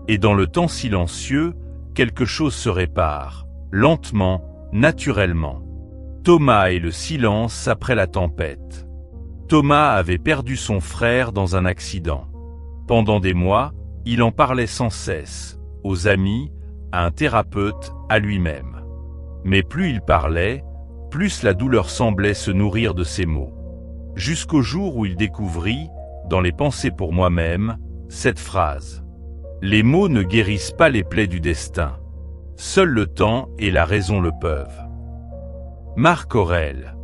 Et dans le temps silencieux, quelque chose se répare, lentement, naturellement. Thomas et le silence après la tempête. Thomas avait perdu son frère dans un accident. Pendant des mois, il en parlait sans cesse, aux amis, à un thérapeute, à lui-même. Mais plus il parlait, plus la douleur semblait se nourrir de ses mots. Jusqu'au jour où il découvrit, dans les pensées pour moi-même, cette phrase. Les mots ne guérissent pas les plaies du destin. Seul le temps et la raison le peuvent. Marc Aurèle.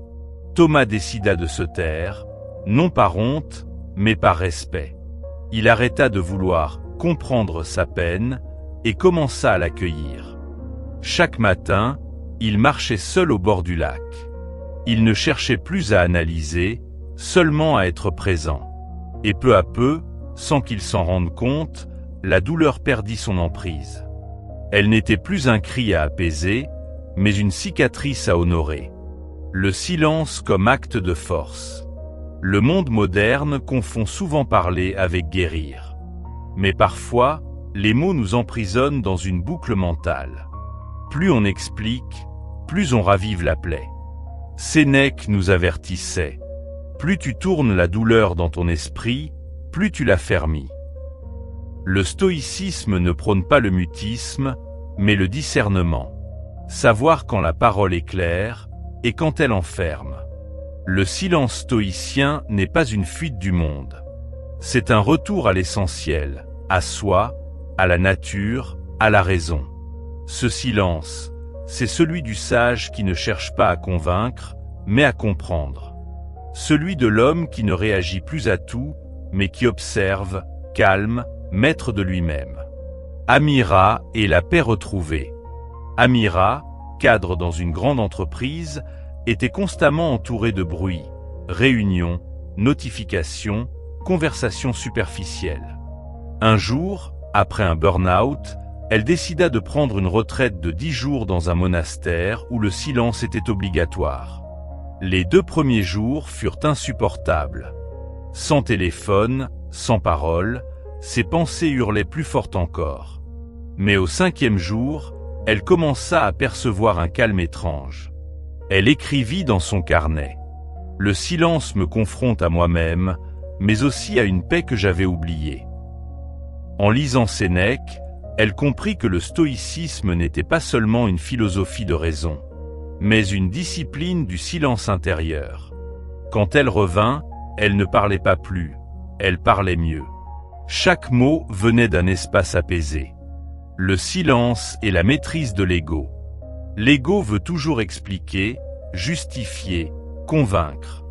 Thomas décida de se taire, non par honte, mais par respect. Il arrêta de vouloir comprendre sa peine et commença à l'accueillir. Chaque matin, il marchait seul au bord du lac. Il ne cherchait plus à analyser, seulement à être présent. Et peu à peu, sans qu'il s'en rende compte, la douleur perdit son emprise. Elle n'était plus un cri à apaiser, mais une cicatrice à honorer. Le silence comme acte de force. Le monde moderne confond souvent parler avec guérir. Mais parfois, les mots nous emprisonnent dans une boucle mentale. Plus on explique, plus on ravive la plaie. Sénèque nous avertissait. Plus tu tournes la douleur dans ton esprit, plus tu l'affermis. Le stoïcisme ne prône pas le mutisme, mais le discernement. Savoir quand la parole est claire et quand elle enferme. Le silence stoïcien n'est pas une fuite du monde. C'est un retour à l'essentiel, à soi, à la nature, à la raison. Ce silence, c'est celui du sage qui ne cherche pas à convaincre, mais à comprendre. Celui de l'homme qui ne réagit plus à tout, mais qui observe, calme, maître de lui-même. Amira et la paix retrouvée. Amira, cadre dans une grande entreprise, était constamment entourée de bruit, réunions, notifications, conversations superficielles. Un jour, après un burn-out, elle décida de prendre une retraite de 10 jours dans un monastère où le silence était obligatoire. Les 2 premiers jours furent insupportables. Sans téléphone, sans parole, ses pensées hurlaient plus fort encore. Mais au 5e jour, elle commença à percevoir un calme étrange. Elle écrivit dans son carnet. Le silence me confronte à moi-même, mais aussi à une paix que j'avais oubliée. En lisant Sénèque, elle comprit que le stoïcisme n'était pas seulement une philosophie de raison, mais une discipline du silence intérieur. Quand elle revint, elle ne parlait pas plus, elle parlait mieux. Chaque mot venait d'un espace apaisé. Le silence est la maîtrise de l'ego. L'ego veut toujours expliquer, justifier, convaincre.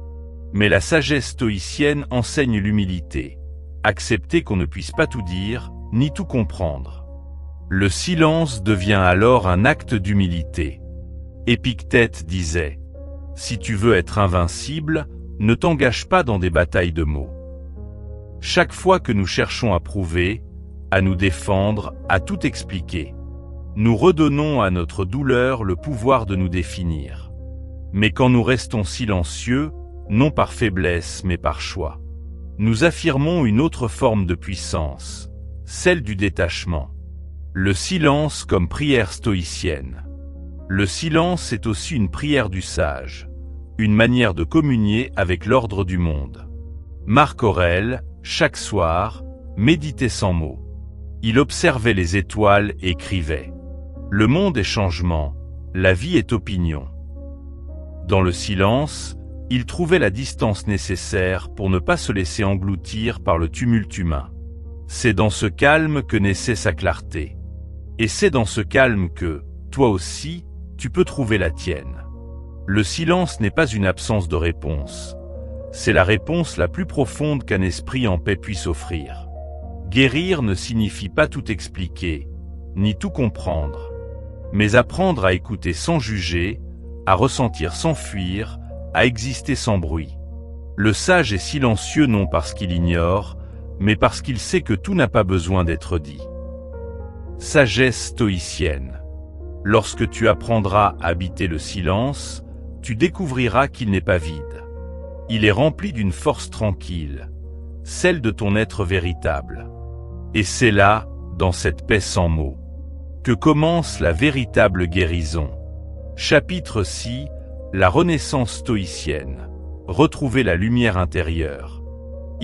Mais la sagesse stoïcienne enseigne l'humilité. Accepter qu'on ne puisse pas tout dire, ni tout comprendre. Le silence devient alors un acte d'humilité. Épictète disait « Si tu veux être invincible, ne t'engage pas dans des batailles de mots. » Chaque fois que nous cherchons à prouver, à nous défendre, à tout expliquer, nous redonnons à notre douleur le pouvoir de nous définir. Mais quand nous restons silencieux, non par faiblesse mais par choix, nous affirmons une autre forme de puissance, celle du détachement. Le silence comme prière stoïcienne. Le silence est aussi une prière du sage, une manière de communier avec l'ordre du monde. Marc Aurèle, chaque soir, méditait sans mots. Il observait les étoiles et écrivait. Le monde est changement, la vie est opinion. Dans le silence, il trouvait la distance nécessaire pour ne pas se laisser engloutir par le tumulte humain. C'est dans ce calme que naissait sa clarté. Et c'est dans ce calme que, toi aussi, tu peux trouver la tienne. Le silence n'est pas une absence de réponse. C'est la réponse la plus profonde qu'un esprit en paix puisse offrir. Guérir ne signifie pas tout expliquer, ni tout comprendre, mais apprendre à écouter sans juger, à ressentir sans fuir, à exister sans bruit. Le sage est silencieux non parce qu'il ignore, mais parce qu'il sait que tout n'a pas besoin d'être dit. Sagesse stoïcienne. Lorsque tu apprendras à habiter le silence, tu découvriras qu'il n'est pas vide. Il est rempli d'une force tranquille, celle de ton être véritable. Et c'est là, dans cette paix sans mots, que commence la véritable guérison. Chapitre 6, la renaissance stoïcienne. Retrouver la lumière intérieure.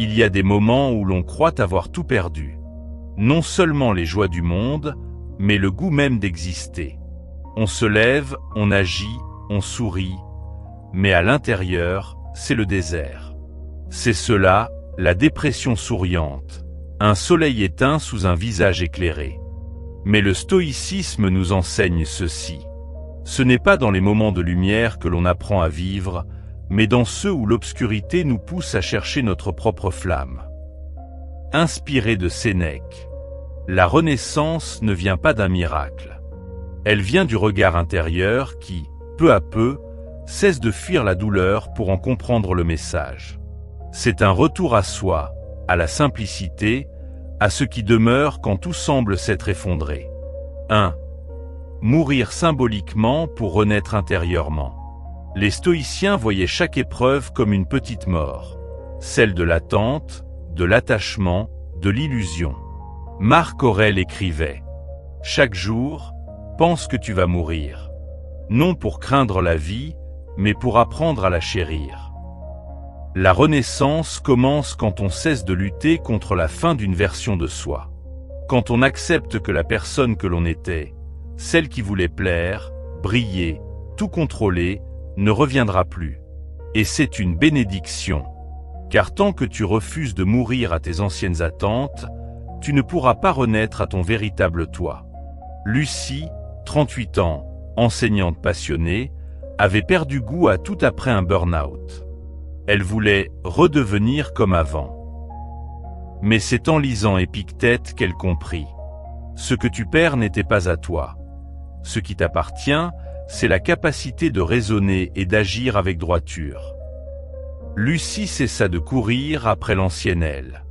Il y a des moments où l'on croit avoir tout perdu. Non seulement les joies du monde, mais le goût même d'exister. On se lève, on agit, on sourit, mais à l'intérieur, c'est le désert. C'est cela, la dépression souriante, un soleil éteint sous un visage éclairé. Mais le stoïcisme nous enseigne ceci. Ce n'est pas dans les moments de lumière que l'on apprend à vivre, mais dans ceux où l'obscurité nous pousse à chercher notre propre flamme. Inspiré de Sénèque, la renaissance ne vient pas d'un miracle. Elle vient du regard intérieur qui, peu à peu, cesse de fuir la douleur pour en comprendre le message. C'est un retour à soi, à la simplicité, à ce qui demeure quand tout semble s'être effondré. 1. Mourir symboliquement pour renaître intérieurement. Les stoïciens voyaient chaque épreuve comme une petite mort, celle de l'attente, de l'attachement, de l'illusion. Marc Aurèle écrivait « Chaque jour, pense que tu vas mourir, non pour craindre la vie, mais pour apprendre à la chérir. » La renaissance commence quand on cesse de lutter contre la fin d'une version de soi. Quand on accepte que la personne que l'on était, celle qui voulait plaire, briller, tout contrôler, ne reviendra plus. Et c'est une bénédiction. Car tant que tu refuses de mourir à tes anciennes attentes, tu ne pourras pas renaître à ton véritable toi. Lucie, 38 ans, enseignante passionnée, avait perdu goût à tout après un burn-out. Elle voulait redevenir comme avant. Mais c'est en lisant Épictète qu'elle comprit. Ce que tu perds n'était pas à toi. Ce qui t'appartient, c'est la capacité de raisonner et d'agir avec droiture. Lucie cessa de courir après l'ancienne elle.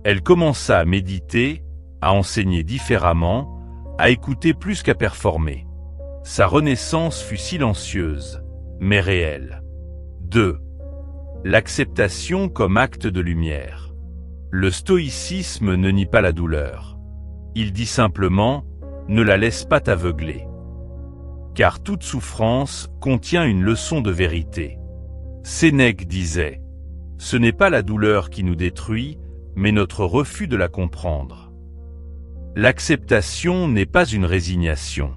Elle commença à méditer, à enseigner différemment, à écouter plus qu'à performer. Sa renaissance fut silencieuse, mais réelle. 2. L'acceptation comme acte de lumière. Le stoïcisme ne nie pas la douleur. Il dit simplement, ne la laisse pas t'aveugler. Car toute souffrance contient une leçon de vérité. Sénèque disait, ce n'est pas la douleur qui nous détruit, mais notre refus de la comprendre. L'acceptation n'est pas une résignation.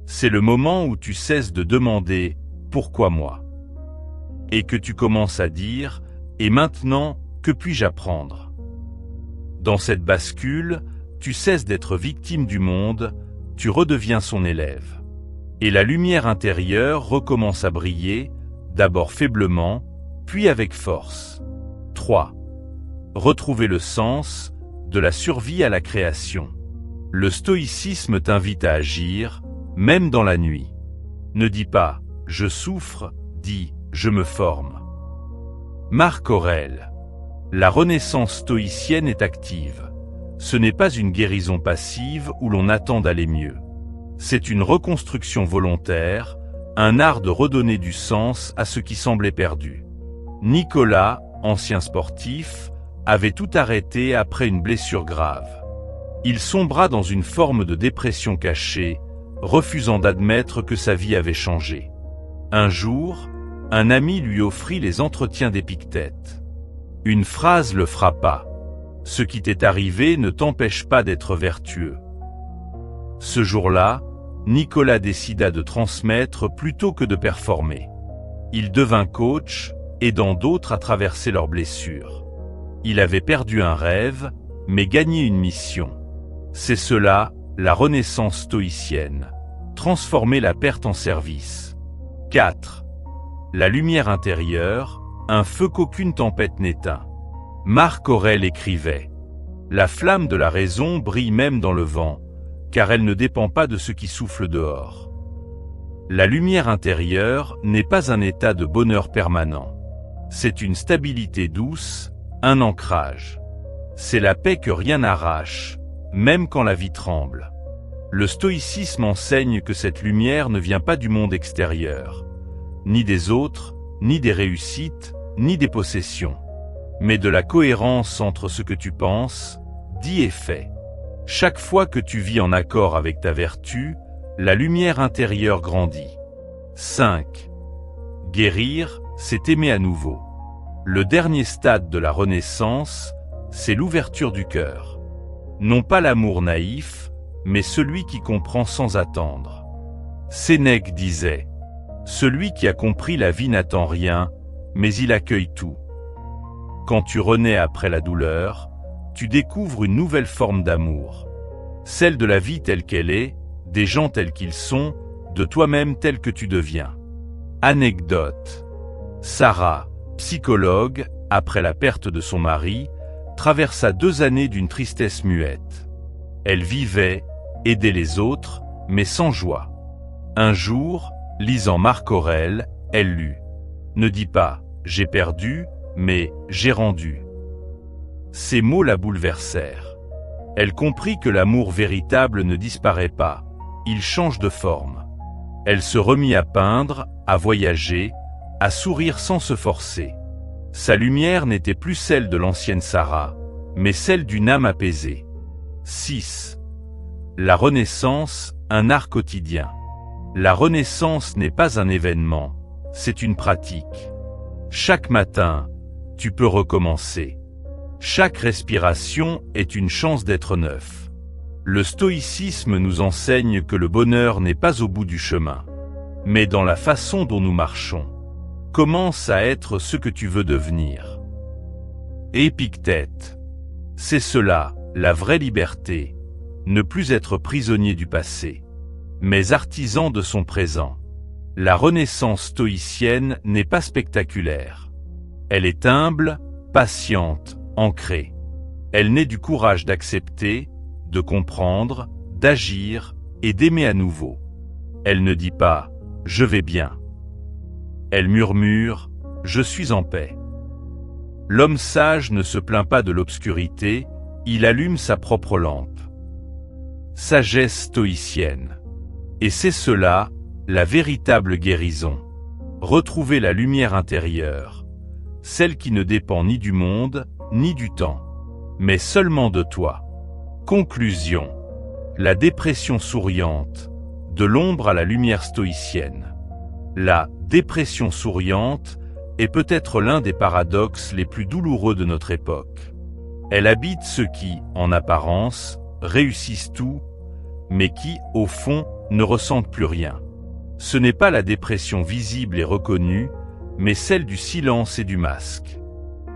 C'est le moment où tu cesses de demander « Pourquoi moi ?» et que tu commences à dire « Et maintenant, que puis-je apprendre ?» Dans cette bascule, tu cesses d'être victime du monde, tu redeviens son élève. Et la lumière intérieure recommence à briller, d'abord faiblement, puis avec force. 3. Retrouver le sens, de la survie à la création. Le stoïcisme t'invite à agir, même dans la nuit. Ne dis pas « je souffre », dis « je me forme ». Marc Aurèle. La renaissance stoïcienne est active. Ce n'est pas une guérison passive où l'on attend d'aller mieux. C'est une reconstruction volontaire, un art de redonner du sens à ce qui semblait perdu. Nicolas, ancien sportif, avait tout arrêté après une blessure grave. Il sombra dans une forme de dépression cachée, refusant d'admettre que sa vie avait changé. Un jour, un ami lui offrit les entretiens d'Épictète. Une phrase le frappa. « Ce qui t'est arrivé ne t'empêche pas d'être vertueux. » Ce jour-là, Nicolas décida de transmettre plutôt que de performer. Il devint coach, aidant d'autres à traverser leurs blessures. Il avait perdu un rêve, mais gagné une mission. C'est cela, la renaissance stoïcienne. Transformer la perte en service. 4. La lumière intérieure, un feu qu'aucune tempête n'éteint. Marc Aurèle écrivait « La flamme de la raison brille même dans le vent, car elle ne dépend pas de ce qui souffle dehors. » La lumière intérieure n'est pas un état de bonheur permanent. C'est une stabilité douce, un ancrage. C'est la paix que rien n'arrache, même quand la vie tremble. Le stoïcisme enseigne que cette lumière ne vient pas du monde extérieur, ni des autres, ni des réussites, ni des possessions, mais de la cohérence entre ce que tu penses, dis et fais. Chaque fois que tu vis en accord avec ta vertu, la lumière intérieure grandit. 5. Guérir, c'est aimer à nouveau. Le dernier stade de la renaissance, c'est l'ouverture du cœur. Non pas l'amour naïf, mais celui qui comprend sans attendre. Sénèque disait « Celui qui a compris la vie n'attend rien, mais il accueille tout. » Quand tu renais après la douleur, tu découvres une nouvelle forme d'amour. Celle de la vie telle qu'elle est, des gens tels qu'ils sont, de toi-même tel que tu deviens. Anecdote. Sarah, psychologue, après la perte de son mari, traversa 2 années d'une tristesse muette. Elle vivait, aidait les autres, mais sans joie. Un jour, lisant Marc Aurèle, elle lut « Ne dis pas « j'ai perdu », mais « j'ai rendu ». Ces mots la bouleversèrent. Elle comprit que l'amour véritable ne disparaît pas, il change de forme. Elle se remit à peindre, à voyager, à sourire sans se forcer. Sa lumière n'était plus celle de l'ancienne Sarah, mais celle d'une âme apaisée. 6. La renaissance, un art quotidien. La renaissance n'est pas un événement, c'est une pratique. Chaque matin, tu peux recommencer. Chaque respiration est une chance d'être neuf. Le stoïcisme nous enseigne que le bonheur n'est pas au bout du chemin, mais dans la façon dont nous marchons. Commence à être ce que tu veux devenir. Épictète. C'est cela, la vraie liberté, ne plus être prisonnier du passé, mais artisan de son présent. La renaissance stoïcienne n'est pas spectaculaire. Elle est humble, patiente, ancrée. Elle naît du courage d'accepter, de comprendre, d'agir et d'aimer à nouveau. Elle ne dit pas « je vais bien ». Elle murmure « je suis en paix ». L'homme sage ne se plaint pas de l'obscurité, il allume sa propre lampe. Sagesse stoïcienne. Et c'est cela, la véritable guérison. Retrouver la lumière intérieure, celle qui ne dépend ni du monde, ni du temps, mais seulement de toi. Conclusion. La dépression souriante, de l'ombre à la lumière stoïcienne. La dépression souriante est peut-être l'un des paradoxes les plus douloureux de notre époque. Elle habite ceux qui, en apparence, réussissent tout, mais qui, au fond, ne ressentent plus rien. Ce n'est pas la dépression visible et reconnue, mais celle du silence et du masque.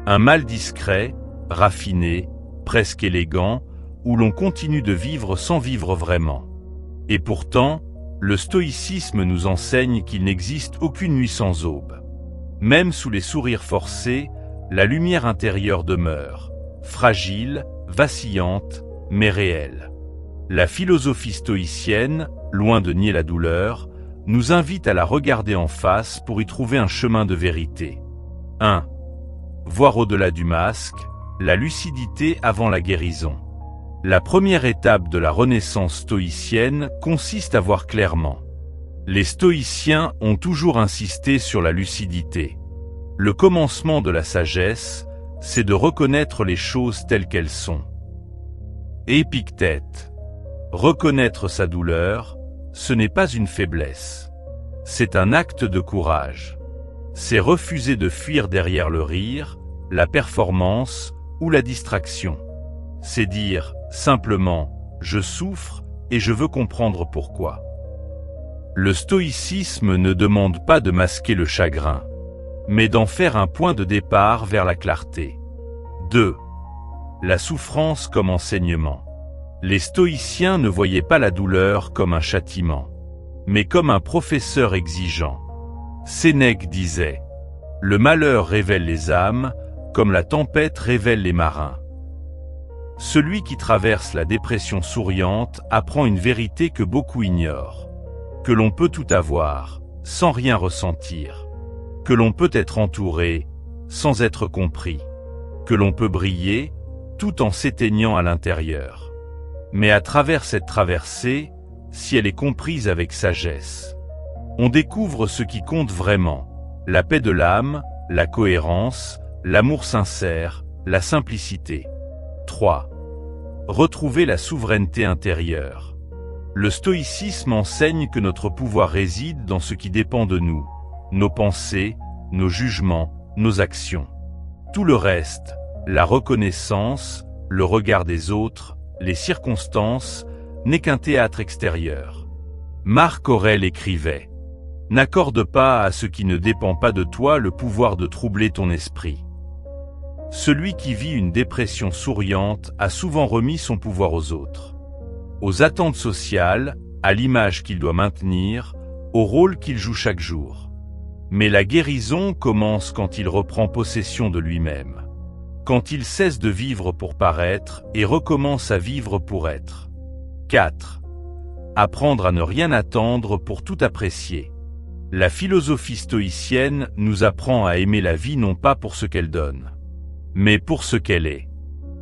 Un mal discret, raffiné, presque élégant, où l'on continue de vivre sans vivre vraiment. Et pourtant, le stoïcisme nous enseigne qu'il n'existe aucune nuit sans aube. Même sous les sourires forcés, la lumière intérieure demeure, fragile, vacillante, mais réelle. La philosophie stoïcienne, loin de nier la douleur, nous invite à la regarder en face pour y trouver un chemin de vérité. 1. Voir au-delà du masque, la lucidité avant la guérison. La première étape de la renaissance stoïcienne consiste à voir clairement. Les stoïciens ont toujours insisté sur la lucidité. Le commencement de la sagesse, c'est de reconnaître les choses telles qu'elles sont. Épictète. Reconnaître sa douleur, ce n'est pas une faiblesse. C'est un acte de courage. C'est refuser de fuir derrière le rire, la performance ou la distraction. C'est dire, simplement, je souffre et je veux comprendre pourquoi. Le stoïcisme ne demande pas de masquer le chagrin, mais d'en faire un point de départ vers la clarté. 2. La souffrance comme enseignement. Les stoïciens ne voyaient pas la douleur comme un châtiment, mais comme un professeur exigeant. Sénèque disait « Le malheur révèle les âmes, comme la tempête révèle les marins ». Celui qui traverse la dépression souriante apprend une vérité que beaucoup ignorent, que l'on peut tout avoir, sans rien ressentir, que l'on peut être entouré, sans être compris, que l'on peut briller, tout en s'éteignant à l'intérieur. Mais à travers cette traversée, si elle est comprise avec sagesse, on découvre ce qui compte vraiment, la paix de l'âme, la cohérence, l'amour sincère, la simplicité. 3. Retrouver la souveraineté intérieure. Le stoïcisme enseigne que notre pouvoir réside dans ce qui dépend de nous, nos pensées, nos jugements, nos actions. Tout le reste, la reconnaissance, le regard des autres, les circonstances, n'est qu'un théâtre extérieur. Marc Aurèle écrivait « N'accorde pas à ce qui ne dépend pas de toi le pouvoir de troubler ton esprit. » Celui qui vit une dépression souriante a souvent remis son pouvoir aux autres, aux attentes sociales, à l'image qu'il doit maintenir, au rôle qu'il joue chaque jour. Mais la guérison commence quand il reprend possession de lui-même, quand il cesse de vivre pour paraître et recommence à vivre pour être. 4. Apprendre à ne rien attendre pour tout apprécier. La philosophie stoïcienne nous apprend à aimer la vie non pas pour ce qu'elle donne, mais pour ce qu'elle est.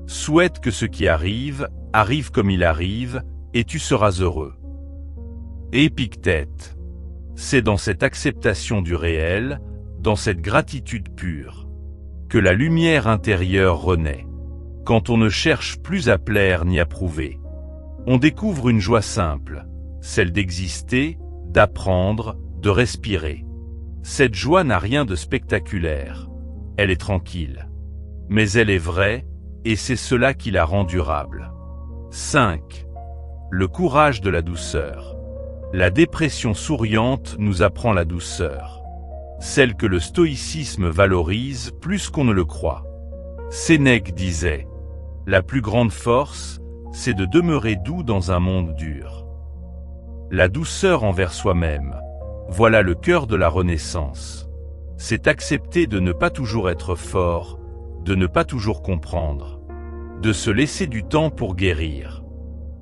Souhaite que ce qui arrive, arrive comme il arrive, et tu seras heureux. Épictète. C'est dans cette acceptation du réel, dans cette gratitude pure, que la lumière intérieure renaît. Quand on ne cherche plus à plaire ni à prouver, on découvre une joie simple, celle d'exister, d'apprendre, de respirer. Cette joie n'a rien de spectaculaire, elle est tranquille. Mais elle est vraie, et c'est cela qui la rend durable. 5. Le courage de la douceur. La dépression souriante nous apprend la douceur, celle que le stoïcisme valorise plus qu'on ne le croit. Sénèque disait « La plus grande force, c'est de demeurer doux dans un monde dur. » La douceur envers soi-même, voilà le cœur de la renaissance. C'est accepter de ne pas toujours être fort, de ne pas toujours comprendre, de se laisser du temps pour guérir.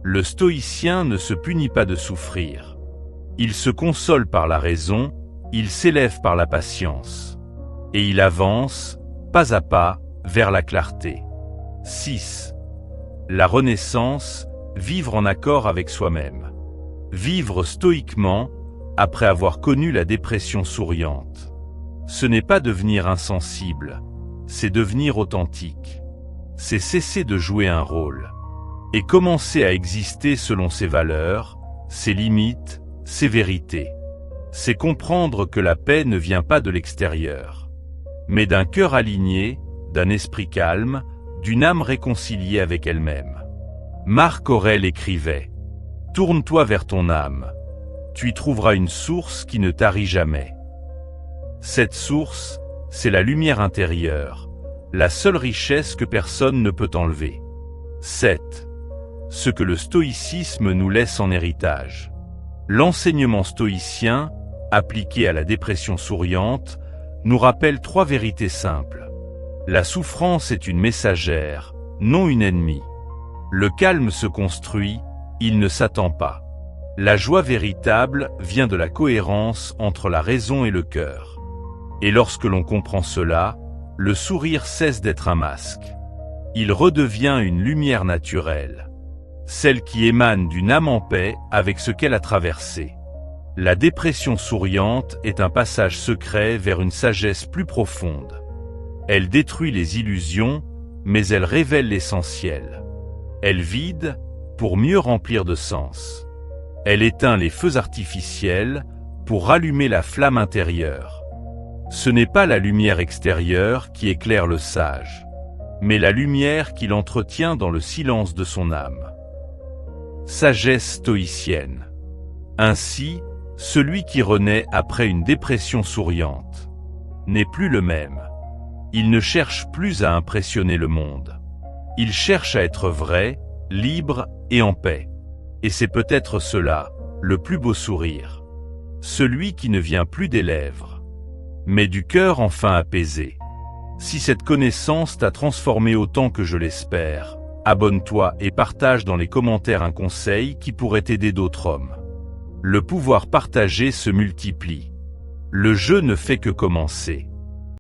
Le stoïcien ne se punit pas de souffrir. Il se console par la raison, il s'élève par la patience. Et il avance, pas à pas, vers la clarté. 6. La renaissance, vivre en accord avec soi-même. Vivre stoïquement, après avoir connu la dépression souriante. Ce n'est pas devenir insensible, c'est devenir authentique. C'est cesser de jouer un rôle et commencer à exister selon ses valeurs, ses limites, ses vérités. C'est comprendre que la paix ne vient pas de l'extérieur, mais d'un cœur aligné, d'un esprit calme, d'une âme réconciliée avec elle-même. Marc Aurèle écrivait « Tourne-toi vers ton âme, tu y trouveras une source qui ne tarit jamais. » Cette source, c'est la lumière intérieure, la seule richesse que personne ne peut enlever. 7. Ce que le stoïcisme nous laisse en héritage. L'enseignement stoïcien, appliqué à la dépression souriante, nous rappelle 3 vérités simples. La souffrance est une messagère, non une ennemie. Le calme se construit, il ne s'attend pas. La joie véritable vient de la cohérence entre la raison et le cœur. Et lorsque l'on comprend cela, le sourire cesse d'être un masque. Il redevient une lumière naturelle, celle qui émane d'une âme en paix avec ce qu'elle a traversé. La dépression souriante est un passage secret vers une sagesse plus profonde. Elle détruit les illusions, mais elle révèle l'essentiel. Elle vide pour mieux remplir de sens. Elle éteint les feux artificiels pour rallumer la flamme intérieure. Ce n'est pas la lumière extérieure qui éclaire le sage, mais la lumière qu'il entretient dans le silence de son âme. Sagesse stoïcienne. Ainsi, celui qui renaît après une dépression souriante n'est plus le même. Il ne cherche plus à impressionner le monde. Il cherche à être vrai, libre et en paix. Et c'est peut-être cela, le plus beau sourire. Celui qui ne vient plus des lèvres, mais du cœur enfin apaisé. Si cette connaissance t'a transformé autant que je l'espère, abonne-toi et partage dans les commentaires un conseil qui pourrait aider d'autres hommes. Le pouvoir partagé se multiplie. Le jeu ne fait que commencer.